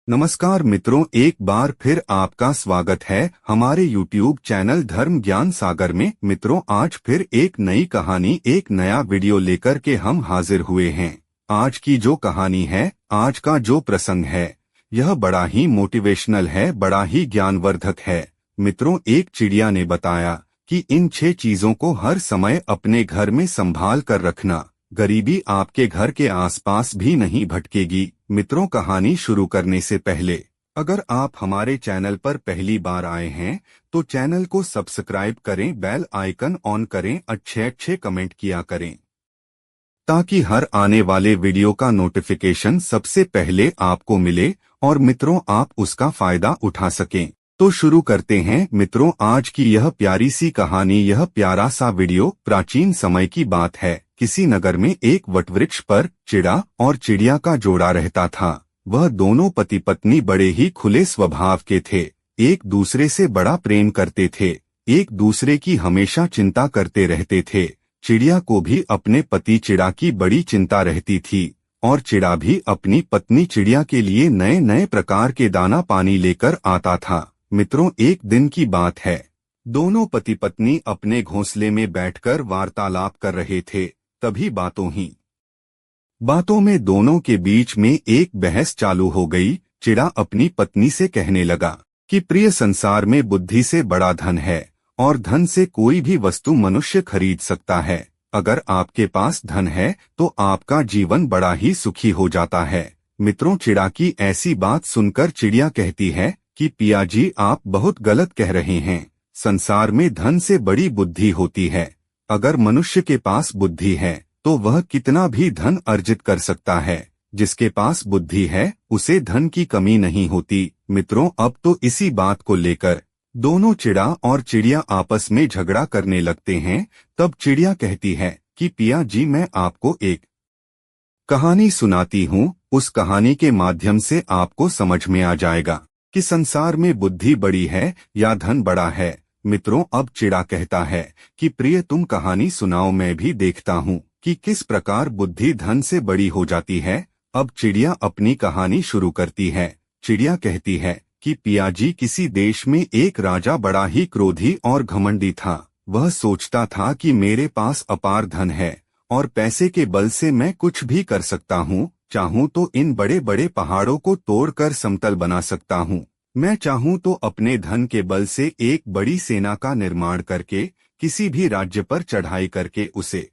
नमस्कार मित्रों, एक बार फिर आपका स्वागत है हमारे YouTube चैनल धर्म ज्ञान सागर में। मित्रों, आज फिर एक नई कहानी, एक नया वीडियो लेकर के हम हाजिर हुए हैं। आज की जो कहानी है, आज का जो प्रसंग है, यह बड़ा ही मोटिवेशनल है, बड़ा ही ज्ञानवर्धक है। मित्रों, एक चिड़िया ने बताया कि इन 6 चीजों को हर समय अपने घर में संभाल कर रखना, गरीबी आपके घर के आसपास भी नहीं भटकेगी। मित्रों, कहानी शुरू करने से पहले अगर आप हमारे चैनल पर पहली बार आए हैं तो चैनल को सब्सक्राइब करें, बेल आइकन ऑन करें, अच्छे कमेंट किया करें ताकि हर आने वाले वीडियो का नोटिफिकेशन सबसे पहले आपको मिले और मित्रों आप उसका फायदा उठा सकें। तो शुरू करते हैं मित्रों आज की यह प्यारी सी कहानी, यह प्यारा सा वीडियो। प्राचीन समय की बात है। किसी नगर में एक वटवृक्ष पर चिड़ा और चिड़िया का जोड़ा रहता था। वह दोनों पति पत्नी बड़े ही खुले स्वभाव के थे, एक दूसरे से बड़ा प्रेम करते थे, एक दूसरे की हमेशा चिंता करते रहते थे। चिड़िया को भी अपने पति चिड़ा की बड़ी चिंता रहती थी और चिड़ा भी अपनी पत्नी चिड़िया के लिए नए नए प्रकार के दाना पानी लेकर आता था। मित्रों, एक दिन की बात है। दोनों पति पत्नी अपने घोंसले में बैठकर वार्तालाप कर रहे थे। तभी बातों में दोनों के बीच में एक बहस चालू हो गई। चिड़ा अपनी पत्नी से कहने लगा कि प्रिय, संसार में बुद्धि से बड़ा धन है और धन से कोई भी वस्तु मनुष्य खरीद सकता है। अगर आपके पास धन है तो आपका जीवन बड़ा ही सुखी हो जाता है। मित्रों, चिड़ा की ऐसी बात सुनकर चिड़िया कहती है कि पिया जी, आप बहुत गलत कह रहे हैं। संसार में धन से बड़ी बुद्धि होती है। अगर मनुष्य के पास बुद्धि है तो वह कितना भी धन अर्जित कर सकता है। जिसके पास बुद्धि है उसे धन की कमी नहीं होती। मित्रों, अब तो इसी बात को लेकर दोनों चिड़ा और चिड़िया आपस में झगड़ा करने लगते हैं। तब चिड़िया कहती है कि पिया जी, मैं आपको एक कहानी सुनाती हूँ। उस कहानी के माध्यम से आपको समझ में आ जाएगा कि संसार में बुद्धि बड़ी है या धन बड़ा है। मित्रों, अब चिड़ा कहता है कि प्रिय, तुम कहानी सुनाओ, मैं भी देखता हूँ कि किस प्रकार बुद्धि धन से बड़ी हो जाती है। अब चिड़िया अपनी कहानी शुरू करती है। चिड़िया कहती है कि पिया जी, किसी देश में एक राजा बड़ा ही क्रोधी और घमंडी था। वह सोचता था कि मेरे पास अपार धन है और पैसे के बल से मैं कुछ भी कर सकता हूँ। चाहूँ तो इन बड़े बड़े पहाड़ों को तोड़कर समतल बना सकता हूँ। मैं चाहूँ तो अपने धन के बल से एक बड़ी सेना का निर्माण करके किसी भी राज्य पर चढ़ाई करके उसे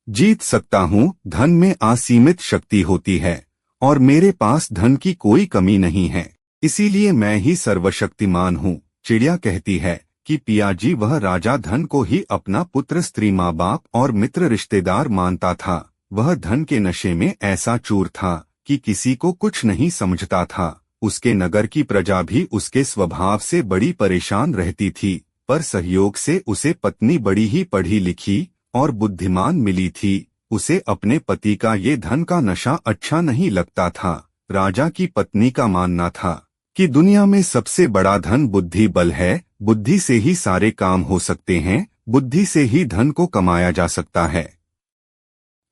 जीत सकता हूँ। धन में असीमित शक्ति होती है और मेरे पास धन की कोई कमी नहीं है, इसीलिए मैं ही सर्वशक्तिमान हूँ। चिड़िया कहती है कि पिया जी, वह राजा धन को ही अपना पुत्र, स्त्री, माँ बाप और मित्र रिश्तेदार मानता था। वह धन के नशे में ऐसा चूर था कि किसी को कुछ नहीं समझता था। उसके नगर की प्रजा भी उसके स्वभाव से बड़ी परेशान रहती थी, पर सहयोग से उसे पत्नी बड़ी ही पढ़ी लिखी और बुद्धिमान मिली थी। उसे अपने पति का ये धन का नशा अच्छा नहीं लगता था। राजा की पत्नी का मानना था कि दुनिया में सबसे बड़ा धन बुद्धि बल है। बुद्धि से ही सारे काम हो सकते हैं, बुद्धि से ही धन को कमाया जा सकता है।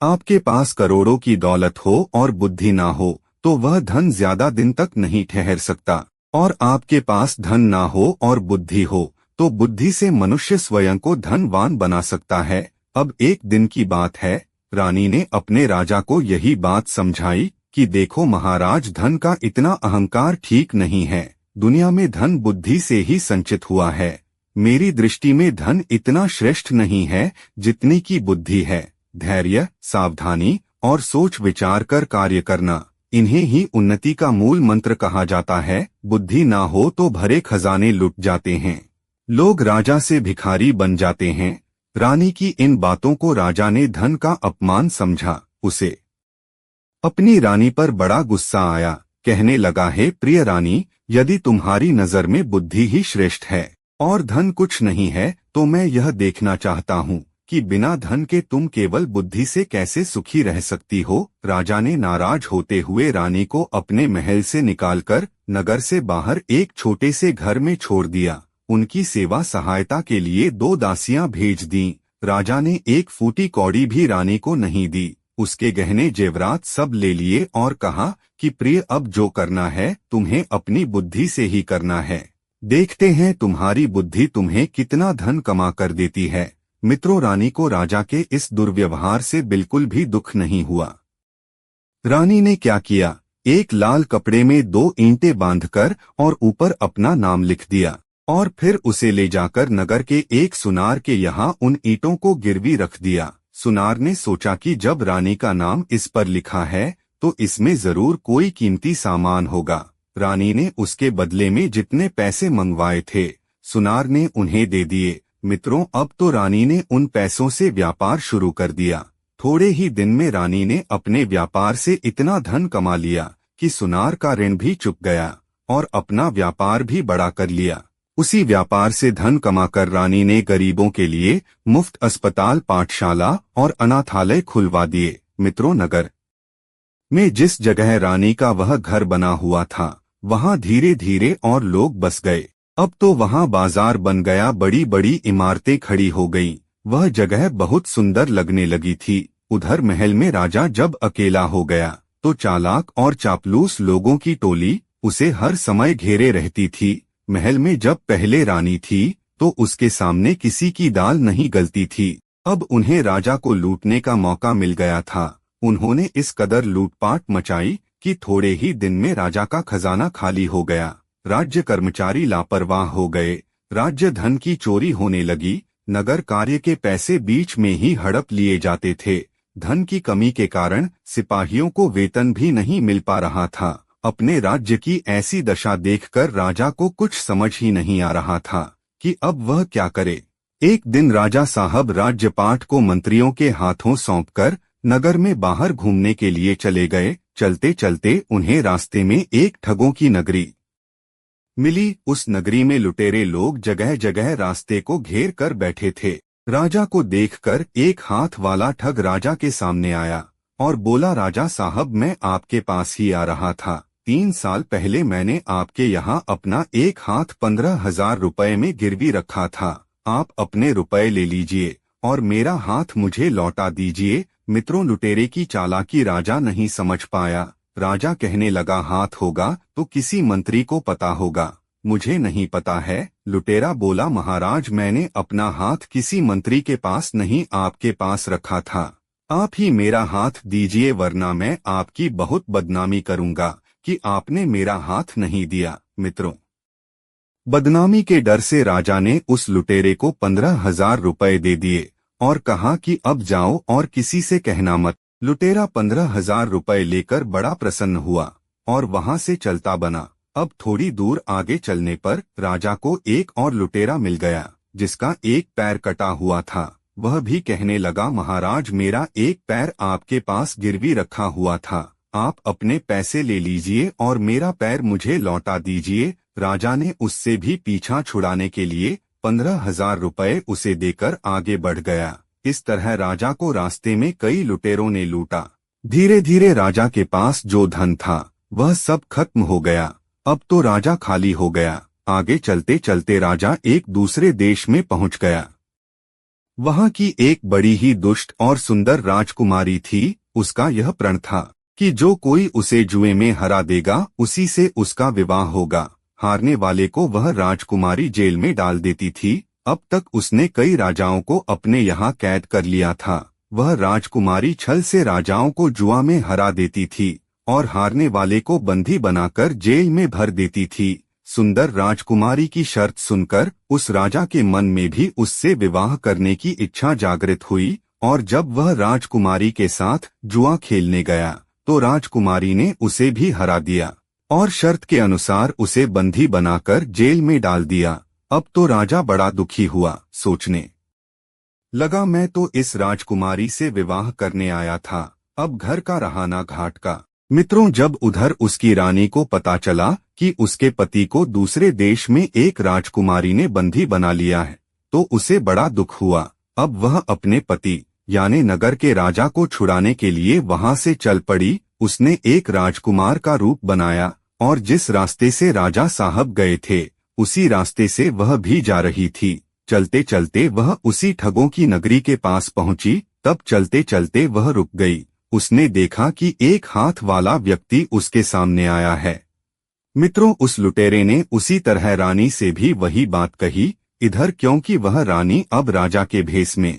आपके पास करोड़ों की दौलत हो और बुद्धि ना हो तो वह धन ज्यादा दिन तक नहीं ठहर सकता, और आपके पास धन ना हो और बुद्धि हो तो बुद्धि से मनुष्य स्वयं को धनवान बना सकता है। अब एक दिन की बात है। रानी ने अपने राजा को यही बात समझाई कि देखो महाराज, धन का इतना अहंकार ठीक नहीं है। दुनिया में धन बुद्धि से ही संचित हुआ है। मेरी दृष्टि में धन इतना श्रेष्ठ नहीं है जितनी की बुद्धि है। धैर्य, सावधानी और सोच विचार कर कार्य करना, इन्हें ही उन्नति का मूल मंत्र कहा जाता है। बुद्धि ना हो तो भरे खजाने लुट जाते हैं, लोग राजा से भिखारी बन जाते हैं। रानी की इन बातों को राजा ने धन का अपमान समझा। उसे अपनी रानी पर बड़ा गुस्सा आया। कहने लगा, हे प्रिय रानी, यदि तुम्हारी नजर में बुद्धि ही श्रेष्ठ है और धन कुछ नहीं है तो मैं यह देखना चाहता हूँ कि बिना धन के तुम केवल बुद्धि से कैसे सुखी रह सकती हो। राजा ने नाराज होते हुए रानी को अपने महल से निकालकर नगर से बाहर एक छोटे से घर में छोड़ दिया। उनकी सेवा सहायता के लिए 2 दासियां भेज दीं। राजा ने एक फूटी कौड़ी भी रानी को नहीं दी। उसके गहने जेवरात सब ले लिए और कहा कि प्रिय, अब जो करना है तुम्हें अपनी बुद्धि से ही करना है। देखते हैं तुम्हारी बुद्धि तुम्हें कितना धन कमा कर देती है। मित्रों, रानी को राजा के इस दुर्व्यवहार से बिल्कुल भी दुख नहीं हुआ। रानी ने क्या किया, एक लाल कपड़े में 2 ईंटें बांधकर और ऊपर अपना नाम लिख दिया और फिर उसे ले जाकर नगर के एक सुनार के यहाँ उन ईंटों को गिरवी रख दिया। सुनार ने सोचा कि जब रानी का नाम इस पर लिखा है तो इसमें जरूर कोई कीमती सामान होगा। रानी ने उसके बदले में जितने पैसे मंगवाए थे सुनार ने उन्हें दे दिए। मित्रों, अब तो रानी ने उन पैसों से व्यापार शुरू कर दिया। थोड़े ही दिन में रानी ने अपने व्यापार से इतना धन कमा लिया कि सुनार का ऋण भी चुक गया और अपना व्यापार भी बड़ा कर लिया। उसी व्यापार से धन कमाकर रानी ने गरीबों के लिए मुफ्त अस्पताल, पाठशाला और अनाथालय खुलवा दिए। मित्रों, नगर में जिस जगह रानी का वह घर बना हुआ था वहां धीरे धीरे और लोग बस गए। अब तो वहां बाजार बन गया, बड़ी बड़ी इमारतें खड़ी हो गईं। वह जगह बहुत सुंदर लगने लगी थी। उधर महल में राजा जब अकेला हो गया तो चालाक और चापलूस लोगों की टोली उसे हर समय घेरे रहती थी। महल में जब पहले रानी थी तो उसके सामने किसी की दाल नहीं गलती थी। अब उन्हें राजा को लूटने का मौका मिल गया था। उन्होंने इस कदर लूटपाट मचाई कि थोड़े ही दिन में राजा का खजाना खाली हो गया। राज्य कर्मचारी लापरवाह हो गए। राज्य धन की चोरी होने लगी। नगर कार्य के पैसे बीच में ही हड़प लिए जाते थे। धन की कमी के कारण सिपाहियों को वेतन भी नहीं मिल पा रहा था। अपने राज्य की ऐसी दशा देखकर राजा को कुछ समझ ही नहीं आ रहा था कि अब वह क्या करे। एक दिन राजा साहब राज्यपाट को मंत्रियों के हाथों सौंपकर नगर में बाहर घूमने के लिए चले गए। चलते चलते उन्हें रास्ते में एक ठगों की नगरी मिली। उस नगरी में लुटेरे लोग जगह जगह रास्ते को घेर कर बैठे थे। राजा को देखकर एक हाथ वाला ठग राजा के सामने आया और बोला, राजा साहब, मैं आपके पास ही आ रहा था। 3 साल पहले मैंने आपके यहाँ अपना एक हाथ 15,000 रुपए में गिरवी रखा था। आप अपने रुपए ले लीजिए और मेरा हाथ मुझे लौटा दीजिए। मित्रों, लुटेरे की चालाकी राजा नहीं समझ पाया। राजा कहने लगा, हाथ होगा तो किसी मंत्री को पता होगा, मुझे नहीं पता है। लुटेरा बोला, महाराज, मैंने अपना हाथ किसी मंत्री के पास नहीं आपके पास रखा था। आप ही मेरा हाथ दीजिए वरना मैं आपकी बहुत बदनामी करूंगा कि आपने मेरा हाथ नहीं दिया। मित्रों, बदनामी के डर से राजा ने उस लुटेरे को 15,000 रुपए दे दिए और कहा कि अब जाओ और किसी से कहना मत। लुटेरा 15,000 रुपए लेकर बड़ा प्रसन्न हुआ और वहां से चलता बना। अब थोड़ी दूर आगे चलने पर राजा को एक और लुटेरा मिल गया जिसका एक पैर कटा हुआ था। वह भी कहने लगा, महाराज, मेरा एक पैर आपके पास गिरवी रखा हुआ था। आप अपने पैसे ले लीजिए और मेरा पैर मुझे लौटा दीजिए। राजा ने उससे भी पीछा छुड़ाने के लिए 15,000 रुपए उसे देकर आगे बढ़ गया। इस तरह राजा को रास्ते में कई लुटेरों ने लूटा। धीरे धीरे राजा के पास जो धन था वह सब खत्म हो गया। अब तो राजा खाली हो गया। आगे चलते चलते राजा एक दूसरे देश में पहुंच गया। वहां की एक बड़ी ही दुष्ट और सुंदर राजकुमारी थी। उसका यह प्रण था कि जो कोई उसे जुए में हरा देगा उसी से उसका विवाह होगा। हारने वाले को वह राजकुमारी जेल में डाल देती थी। अब तक उसने कई राजाओं को अपने यहाँ कैद कर लिया था। वह राजकुमारी छल से राजाओं को जुआ में हरा देती थी और हारने वाले को बंदी बनाकर जेल में भर देती थी। सुंदर राजकुमारी की शर्त सुनकर उस राजा के मन में भी उससे विवाह करने की इच्छा जागृत हुई और जब वह राजकुमारी के साथ जुआ खेलने गया तो राजकुमारी ने उसे भी हरा दिया और शर्त के अनुसार उसे बंदी बनाकर जेल में डाल दिया। अब तो राजा बड़ा दुखी हुआ। सोचने लगा, मैं तो इस राजकुमारी से विवाह करने आया था, अब घर का रहा ना घाट का। मित्रों, जब उधर उसकी रानी को पता चला कि उसके पति को दूसरे देश में एक राजकुमारी ने बंदी बना लिया है तो उसे बड़ा दुख हुआ। अब वह अपने पति यानी नगर के राजा को छुड़ाने के लिए वहां से चल पड़ी। उसने एक राजकुमार का रूप बनाया और जिस रास्ते से राजा साहब गए थे उसी रास्ते से वह भी जा रही थी। चलते चलते वह उसी ठगों की नगरी के पास पहुंची। तब चलते चलते वह रुक गई। उसने देखा कि एक हाथ वाला व्यक्ति उसके सामने आया है। मित्रों, उस लुटेरे ने उसी तरह रानी से भी वही बात कही, इधर क्योंकि वह रानी अब राजा के भेष में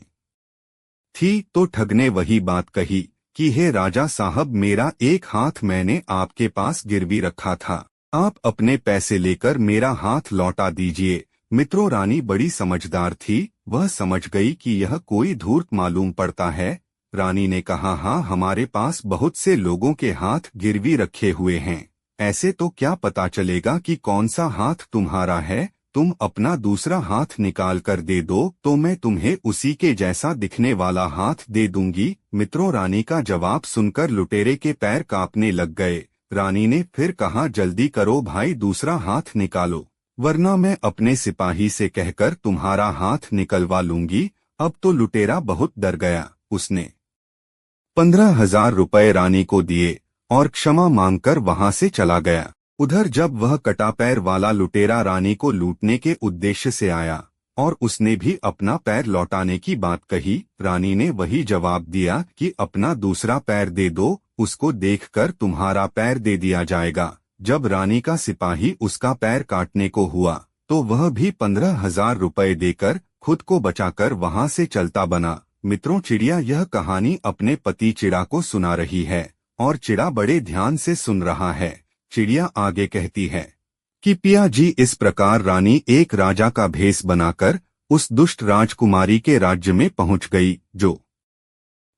थी, तो ठग ने वही बात कही कि हे राजा साहब, मेरा एक हाथ मैंने आपके पास गिरवी रखा था, आप अपने पैसे लेकर मेरा हाथ लौटा दीजिए। मित्रों, रानी बड़ी समझदार थी, वह समझ गई कि यह कोई धूर्त मालूम पड़ता है। रानी ने कहा, हाँ, हमारे पास बहुत से लोगों के हाथ गिरवी रखे हुए हैं, ऐसे तो क्या पता चलेगा कि कौन सा हाथ तुम्हारा है। तुम अपना दूसरा हाथ निकाल कर दे दो तो मैं तुम्हें उसी के जैसा दिखने वाला हाथ दे दूंगी। मित्रों, रानी का जवाब सुनकर लुटेरे के पैर कांपने लग गए। रानी ने फिर कहा, जल्दी करो भाई, दूसरा हाथ निकालो, वरना मैं अपने सिपाही से कहकर तुम्हारा हाथ निकलवा लूंगी। अब तो लुटेरा बहुत डर गया। उसने 15,000 रुपए रानी को दिए और क्षमा मांगकर वहां से चला गया। उधर जब वह कटा पैर वाला लुटेरा रानी को लूटने के उद्देश्य से आया और उसने भी अपना पैर लौटाने की बात कही, रानी ने वही जवाब दिया कि अपना दूसरा पैर दे दो, उसको देखकर तुम्हारा पैर दे दिया जाएगा। जब रानी का सिपाही उसका पैर काटने को हुआ तो वह भी 15,000 रुपए देकर खुद को बचाकर वहां से चलता बना। मित्रों, चिड़िया यह कहानी अपने पति चिड़ा को सुना रही है और चिड़ा बड़े ध्यान से सुन रहा है। चिड़िया आगे कहती है कि पिया जी, इस प्रकार रानी एक राजा का भेष बनाकर उस दुष्ट राजकुमारी के राज्य में पहुंच गई, जो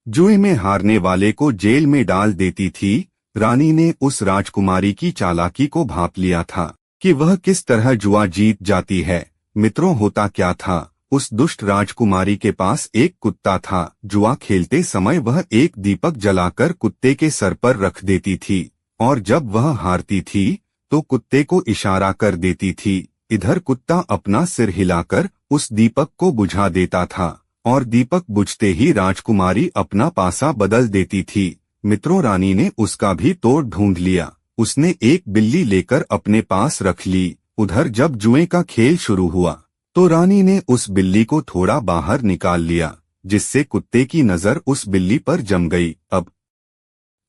जुए में हारने वाले को जेल में डाल देती थी। रानी ने उस राजकुमारी की चालाकी को भांप लिया था कि वह किस तरह जुआ जीत जाती है। मित्रों, होता क्या था, उस दुष्ट राजकुमारी के पास एक कुत्ता था। जुआ खेलते समय वह एक दीपक जलाकर कुत्ते के सर पर रख देती थी और जब वह हारती थी तो कुत्ते को इशारा कर देती थी। इधर कुत्ता अपना सिर हिलाकर उस दीपक को बुझा देता था और दीपक बुझते ही राजकुमारी अपना पासा बदल देती थी। मित्रों, रानी ने उसका भी तोड़ ढूंढ लिया। उसने एक बिल्ली लेकर अपने पास रख ली। उधर जब जुए का खेल शुरू हुआ तो रानी ने उस बिल्ली को थोड़ा बाहर निकाल लिया, जिससे कुत्ते की नजर उस बिल्ली पर जम गई। अब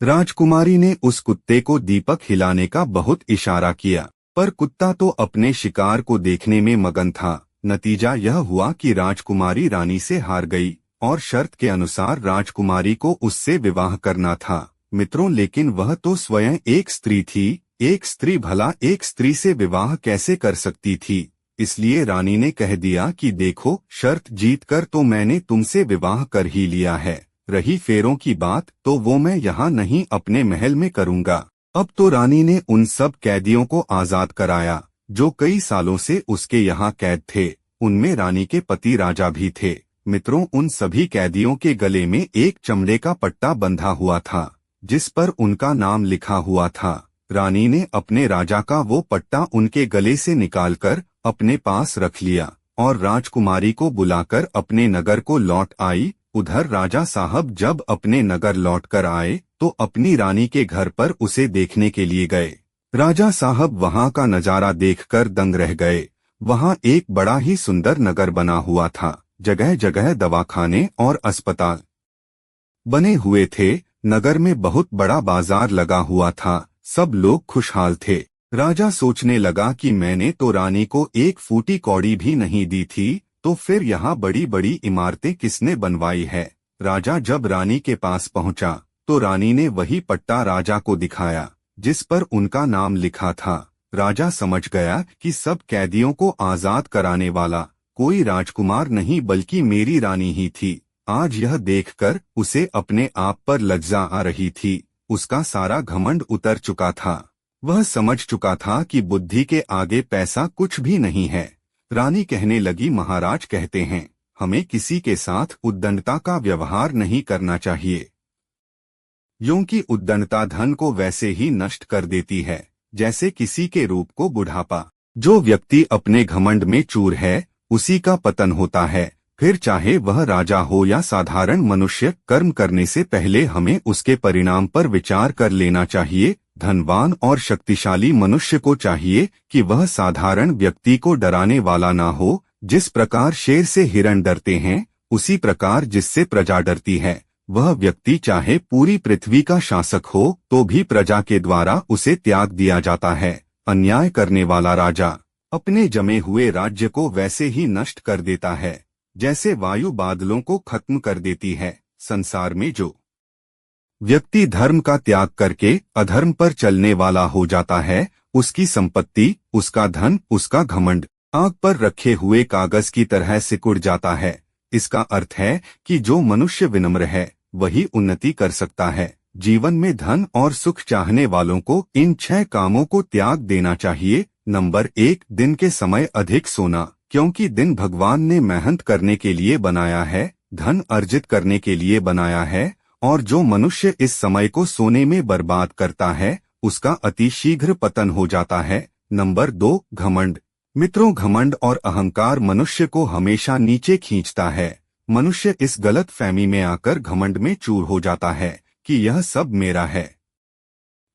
राजकुमारी ने उस कुत्ते को दीपक हिलाने का बहुत इशारा किया, पर कुत्ता तो अपने शिकार को देखने में मगन था। नतीजा यह हुआ कि राजकुमारी रानी से हार गई और शर्त के अनुसार राजकुमारी को उससे विवाह करना था। मित्रों, लेकिन वह तो स्वयं एक स्त्री थी। एक स्त्री भला एक स्त्री से विवाह कैसे कर सकती थी? इसलिए रानी ने कह दिया कि देखो, शर्त जीतकर तो मैंने तुमसे विवाह कर ही लिया है, रही फेरों की बात तो वो मैं यहाँ नहीं अपने महल में करूँगा। अब तो रानी ने उन सब कैदियों को आजाद कराया जो कई सालों से उसके यहाँ कैद थे। उनमें रानी के पति राजा भी थे। मित्रों, उन सभी कैदियों के गले में एक चमड़े का पट्टा बंधा हुआ था जिस पर उनका नाम लिखा हुआ था। रानी ने अपने राजा का वो पट्टा उनके गले से निकालकर अपने पास रख लिया और राजकुमारी को बुलाकर अपने नगर को लौट आई। उधर राजा साहब जब अपने नगर लौटकर आए तो अपनी रानी के घर पर उसे देखने के लिए गए। राजा साहब वहां का नजारा देखकर दंग रह गए। वहां एक बड़ा ही सुंदर नगर बना हुआ था। जगह जगह दवाखाने और अस्पताल बने हुए थे। नगर में बहुत बड़ा बाजार लगा हुआ था। सब लोग खुशहाल थे। राजा सोचने लगा कि मैंने तो रानी को एक फूटी कौड़ी भी नहीं दी थी, तो फिर यहाँ बड़ी बड़ी इमारतें किसने बनवाई है। राजा जब रानी के पास पहुंचा तो रानी ने वही पट्टा राजा को दिखाया जिस पर उनका नाम लिखा था। राजा समझ गया कि सब कैदियों को आजाद कराने वाला कोई राजकुमार नहीं बल्कि मेरी रानी ही थी। आज यह देखकर उसे अपने आप पर लज्जा आ रही थी। उसका सारा घमंड उतर चुका था। वह समझ चुका था कि बुद्धि के आगे पैसा कुछ भी नहीं है। रानी कहने लगी, महाराज कहते हैं हमें किसी के साथ उद्दंडता का व्यवहार नहीं करना चाहिए, क्योंकि उद्दंडता धन को वैसे ही नष्ट कर देती है जैसे किसी के रूप को बुढ़ापा। जो व्यक्ति अपने घमंड में चूर है उसी का पतन होता है। फिर चाहे वह राजा हो या साधारण मनुष्य, कर्म करने से पहले हमें उसके परिणाम पर विचार कर लेना चाहिए। धनवान और शक्तिशाली मनुष्य को चाहिए कि वह साधारण व्यक्ति को डराने वाला ना हो। जिस प्रकार शेर से हिरण डरते हैं उसी प्रकार जिससे प्रजा डरती है वह व्यक्ति चाहे पूरी पृथ्वी का शासक हो तो भी प्रजा के द्वारा उसे त्याग दिया जाता है। अन्याय करने वाला राजा अपने जमे हुए राज्य को वैसे ही नष्ट कर देता है जैसे वायु बादलों को खत्म कर देती है। संसार में जो व्यक्ति धर्म का त्याग करके अधर्म पर चलने वाला हो जाता है, उसकी संपत्ति, उसका धन, उसका घमंड आग पर रखे हुए कागज की तरह सिकुड़ जाता है। इसका अर्थ है कि जो मनुष्य विनम्र है वही उन्नति कर सकता है। जीवन में धन और सुख चाहने वालों को इन 6 कामों को त्याग देना चाहिए। नंबर 1, दिन के समय अधिक सोना, क्योंकि दिन भगवान ने मेहनत करने के लिए बनाया है, धन अर्जित करने के लिए बनाया है, और जो मनुष्य इस समय को सोने में बर्बाद करता है उसका अति शीघ्र पतन हो जाता है। नंबर 2, घमंड। मित्रों, घमंड और अहंकार मनुष्य को हमेशा नीचे खींचता है। मनुष्य इस गलत फहमी में आकर घमंड में चूर हो जाता है कि यह सब मेरा है,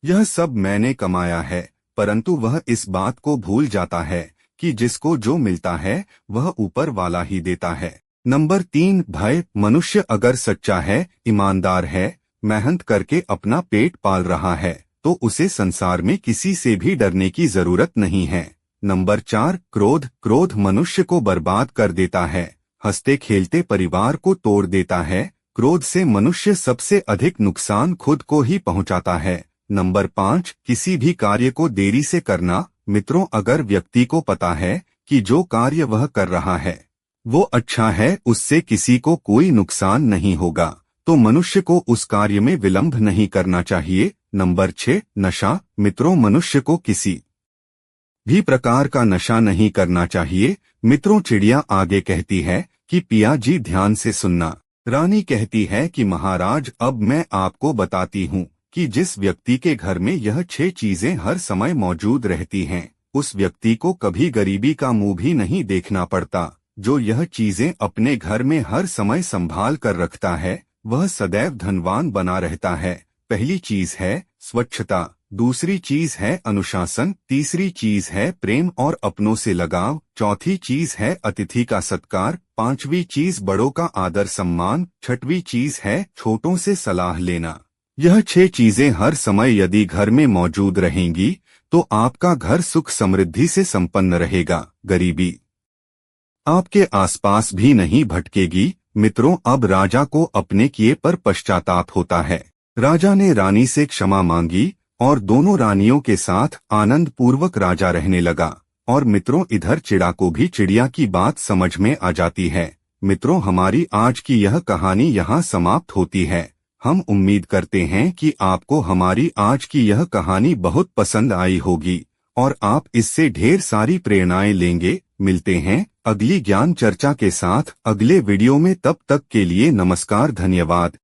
यह सब मैंने कमाया है, परंतु वह इस बात को भूल जाता है कि जिसको जो मिलता है वह ऊपर वाला ही देता है। नंबर 3, भय। मनुष्य अगर सच्चा है, ईमानदार है, मेहनत करके अपना पेट पाल रहा है तो उसे संसार में किसी से भी डरने की जरूरत नहीं है। नंबर 4, क्रोध। क्रोध मनुष्य को बर्बाद कर देता है, हंसते खेलते परिवार को तोड़ देता है। क्रोध से मनुष्य सबसे अधिक नुकसान खुद को ही पहुंचाता है। नंबर 5, किसी भी कार्य को देरी से करना। मित्रों, अगर व्यक्ति को पता है कि जो कार्य वह कर रहा है वो अच्छा है, उससे किसी को कोई नुकसान नहीं होगा, तो मनुष्य को उस कार्य में विलंब नहीं करना चाहिए। नंबर 6, नशा। मित्रों, मनुष्य को किसी भी प्रकार का नशा नहीं करना चाहिए। मित्रों, चिड़िया आगे कहती है कि पिया जी ध्यान से सुनना। रानी कहती है कि महाराज, अब मैं आपको बताती हूँ कि जिस व्यक्ति के घर में यह 6 चीजें हर समय मौजूद रहती हैं, उस व्यक्ति को कभी गरीबी का मुंह भी नहीं देखना पड़ता। जो यह चीजें अपने घर में हर समय संभाल कर रखता है वह सदैव धनवान बना रहता है। पहली चीज है स्वच्छता, दूसरी चीज है अनुशासन, तीसरी चीज है प्रेम और अपनों से लगाव, चौथी चीज है अतिथि का सत्कार, पांचवी चीज बड़ों का आदर सम्मान, छठवीं चीज है छोटों से सलाह लेना। यह 6 चीजें हर समय यदि घर में मौजूद रहेंगी तो आपका घर सुख समृद्धि से संपन्न रहेगा, गरीबी आपके आसपास भी नहीं भटकेगी। मित्रों, अब राजा को अपने किए पर पश्चाताप होता है। राजा ने रानी से क्षमा मांगी और दोनों रानियों के साथ आनंद पूर्वक राजा रहने लगा। और मित्रों, इधर चिड़ा को भी चिड़िया की बात समझ में आ जाती है। मित्रों, हमारी आज की यह कहानी यहाँ समाप्त होती है। हम उम्मीद करते हैं कि आपको हमारी आज की यह कहानी बहुत पसंद आई होगी और आप इससे ढेर सारी प्रेरणाएं लेंगे। मिलते हैं अगली ज्ञान चर्चा के साथ अगले वीडियो में। तब तक के लिए नमस्कार, धन्यवाद।